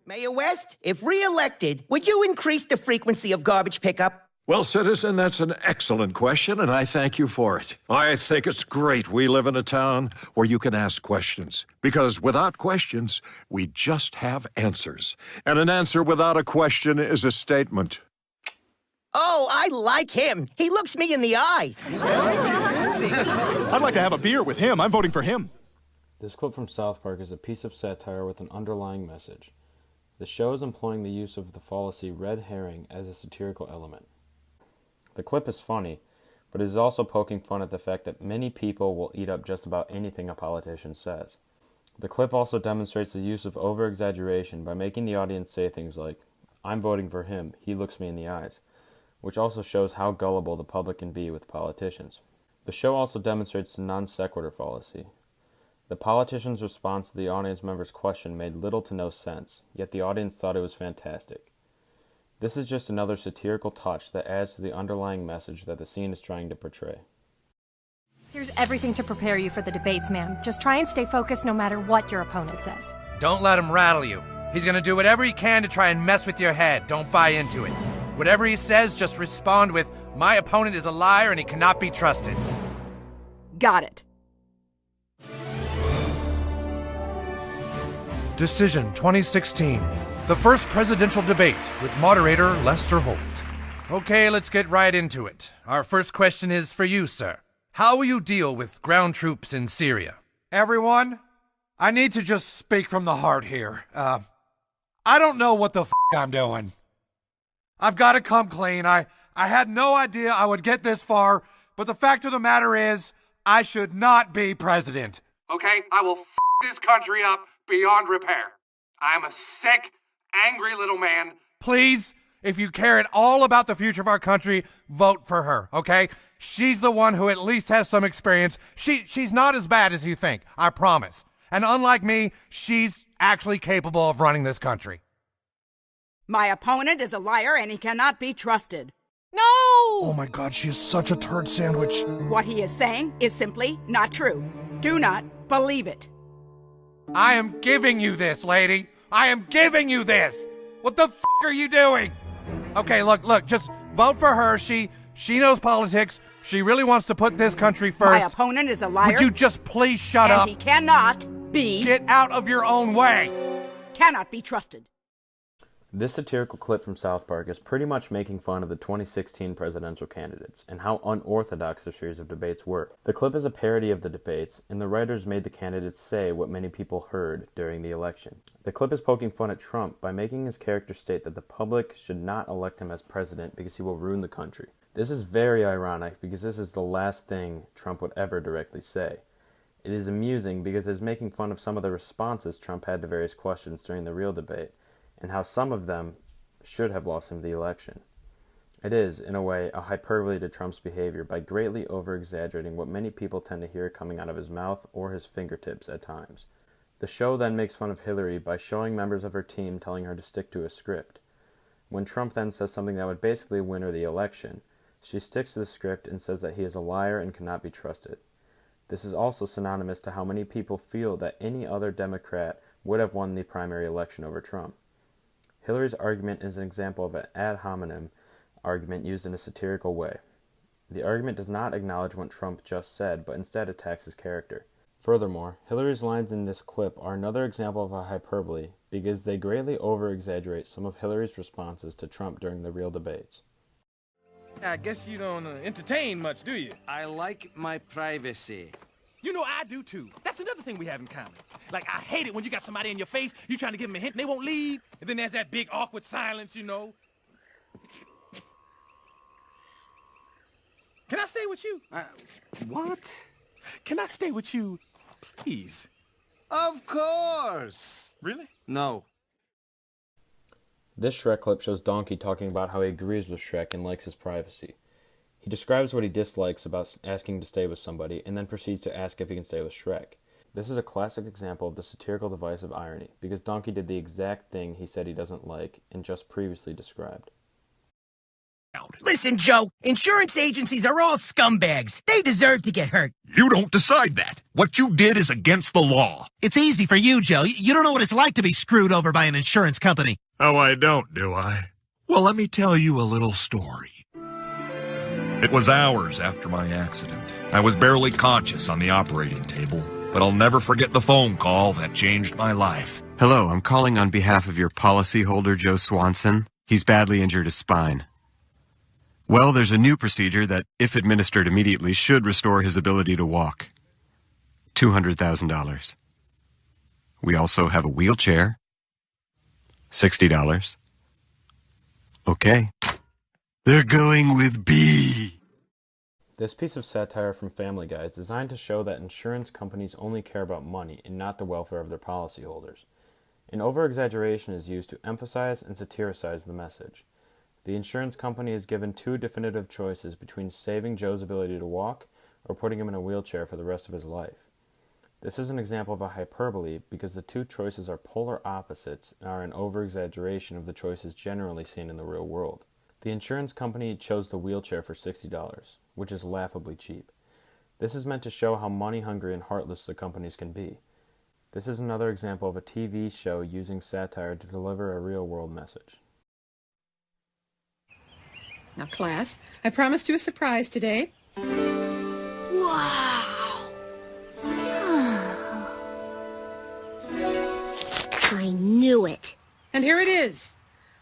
Mayor West, if re-elected, would you increase the frequency of garbage pickup? Well, citizen, that's an excellent question, and I thank you for it. I think it's great we live in a town where you can ask questions. Because without questions, we just have answers. And an answer without a question is a statement. Oh, I like him. He looks me in the eye. I'd like to have a beer with him. I'm voting for him. This clip from South Park is a piece of satire with an underlying message. The show is employing the use of the fallacy red herring as a satirical element. The clip is funny, but it is also poking fun at the fact that many people will eat up just about anything a politician says. The clip also demonstrates the use of over-exaggeration by making the audience say things like, "I'm voting for him, he looks me in the eyes," which also shows how gullible the public can be with politicians. The show also demonstrates the non sequitur fallacy. The politician's response to the audience member's question made little to no sense, yet the audience thought it was fantastic. This is just another satirical touch that adds to the underlying message that the scene is trying to portray. Here's everything to prepare you for the debates, ma'am. Just try and stay focused no matter what your opponent says. Don't let him rattle you. He's gonna do whatever he can to try and mess with your head. Don't buy into it. Whatever he says, just respond with, "My opponent is a liar and he cannot be trusted." Got it. Decision 2016. The first presidential debate with moderator Lester Holt. Okay, let's get right into it. Our first question is for you, sir. How will you deal with ground troops in Syria? Everyone, I need to just speak from the heart here. I don't know what the f*** I'm doing. I've got to come clean. I had no idea I would get this far, but the fact of the matter is, I should not be president. Okay? I will f*** this country up beyond repair. I'm a sick, angry little man. Please, if you care at all about the future of our country, vote for her, okay? She's the one who at least has some experience. She's not as bad as you think, I promise. And unlike me, she's actually capable of running this country. My opponent is a liar and he cannot be trusted. No! Oh my God, she is such a turd sandwich. What he is saying is simply not true. Do not believe it. I am giving you this, lady. I am giving you this. What the f*** are you doing? Okay, look, just vote for her. She knows politics. She really wants to put this country first. My opponent is a liar. Would you just please shut up? And he cannot be... Get out of your own way. Cannot be trusted. This satirical clip from South Park is pretty much making fun of the 2016 presidential candidates and how unorthodox the series of debates were. The clip is a parody of the debates, and the writers made the candidates say what many people heard during the election. The clip is poking fun at Trump by making his character state that the public should not elect him as president because he will ruin the country. This is very ironic because this is the last thing Trump would ever directly say. It is amusing because it is making fun of some of the responses Trump had to various questions during the real debate, and how some of them should have lost him the election. It is, in a way, a hyperbole to Trump's behavior by greatly over-exaggerating what many people tend to hear coming out of his mouth or his fingertips at times. The show then makes fun of Hillary by showing members of her team telling her to stick to a script. When Trump then says something that would basically win her the election, she sticks to the script and says that he is a liar and cannot be trusted. This is also synonymous to how many people feel that any other Democrat would have won the primary election over Trump. Hillary's argument is an example of an ad hominem argument used in a satirical way. The argument does not acknowledge what Trump just said, but instead attacks his character. Furthermore, Hillary's lines in this clip are another example of a hyperbole because they greatly over-exaggerate some of Hillary's responses to Trump during the real debates. I guess you don't entertain much, do you? I like my privacy. You know, I do too. That's another thing we have in common. Like, I hate it when you got somebody in your face, you trying to give them a hint and they won't leave, and then there's that big awkward silence, you know. Can I stay with you? What? Can I stay with you, please? Of course! Really? No. This Shrek clip shows Donkey talking about how he agrees with Shrek and likes his privacy. He describes what he dislikes about asking to stay with somebody, and then proceeds to ask if he can stay with Shrek. This is a classic example of the satirical device of irony, because Donkey did the exact thing he said he doesn't like, and just previously described. Listen, Joe, insurance agencies are all scumbags. They deserve to get hurt. You don't decide that. What you did is against the law. It's easy for you, Joe. You don't know what it's like to be screwed over by an insurance company. Oh, I don't, do I? Well, let me tell you a little story. It was hours after my accident. I was barely conscious on the operating table, but I'll never forget the phone call that changed my life. Hello, I'm calling on behalf of your policyholder, Joe Swanson. He's badly injured his spine. Well, there's a new procedure that, if administered immediately, should restore his ability to walk. $200,000. We also have a wheelchair. $60. Okay. They're going with B. This piece of satire from Family Guy is designed to show that insurance companies only care about money and not the welfare of their policyholders. An over-exaggeration is used to emphasize and satirize the message. The insurance company is given two definitive choices between saving Joe's ability to walk or putting him in a wheelchair for the rest of his life. This is an example of a hyperbole because the two choices are polar opposites and are an over-exaggeration of the choices generally seen in the real world. The insurance company chose the wheelchair for $60, which is laughably cheap. This is meant to show how money-hungry and heartless the companies can be. This is another example of a TV show using satire to deliver a real-world message. Now, class, I promised you a surprise today. Wow! I knew it. And here it is.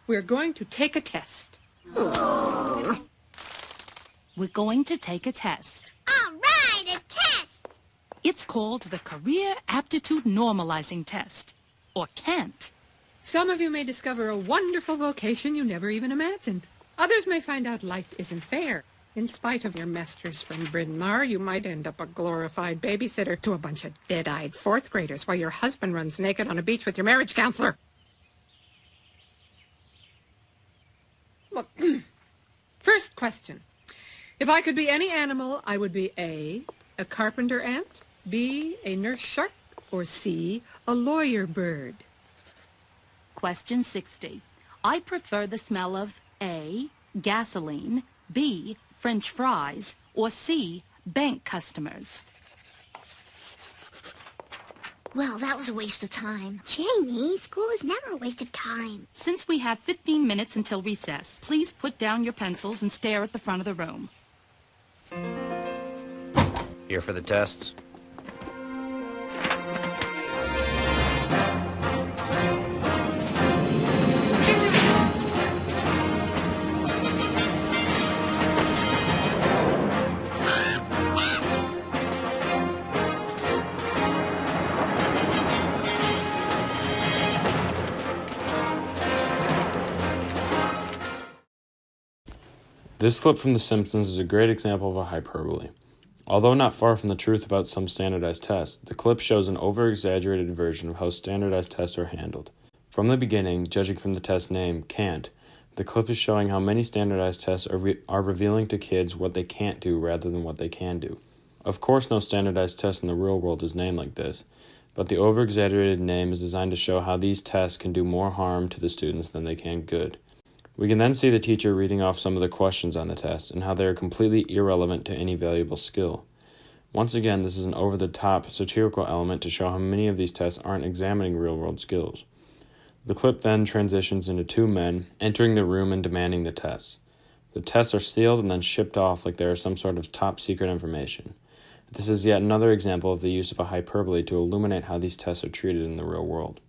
We're going to take a test. Oh. We're going to take a test. All right, a test! It's called the Career Aptitude Normalizing Test, or CANT. Some of you may discover a wonderful vocation you never even imagined. Others may find out life isn't fair. In spite of your masters from Bryn Mawr, you might end up a glorified babysitter to a bunch of dead-eyed fourth graders while your husband runs naked on a beach with your marriage counselor. Well, first question. If I could be any animal, I would be A, a carpenter ant, B, a nurse shark, or C, a lawyer bird. Question 60. I prefer the smell of A, gasoline, B, French fries, or C, bank customers. Well, that was a waste of time. Jamie, school is never a waste of time. Since we have 15 minutes until recess, please put down your pencils and stare at the front of the room. Here for the tests? This clip from The Simpsons is a great example of a hyperbole. Although not far from the truth about some standardized tests, the clip shows an over-exaggerated version of how standardized tests are handled. From the beginning, judging from the test name, CANT, the clip is showing how many standardized tests are revealing to kids what they can't do rather than what they can do. Of course, no standardized test in the real world is named like this, but the over-exaggerated name is designed to show how these tests can do more harm to the students than they can good. We can then see the teacher reading off some of the questions on the test and how they are completely irrelevant to any valuable skill. Once again, this is an over-the-top satirical element to show how many of these tests aren't examining real-world skills. The clip then transitions into two men entering the room and demanding the tests. The tests are sealed and then shipped off like they are some sort of top-secret information. This is yet another example of the use of a hyperbole to illuminate how these tests are treated in the real world.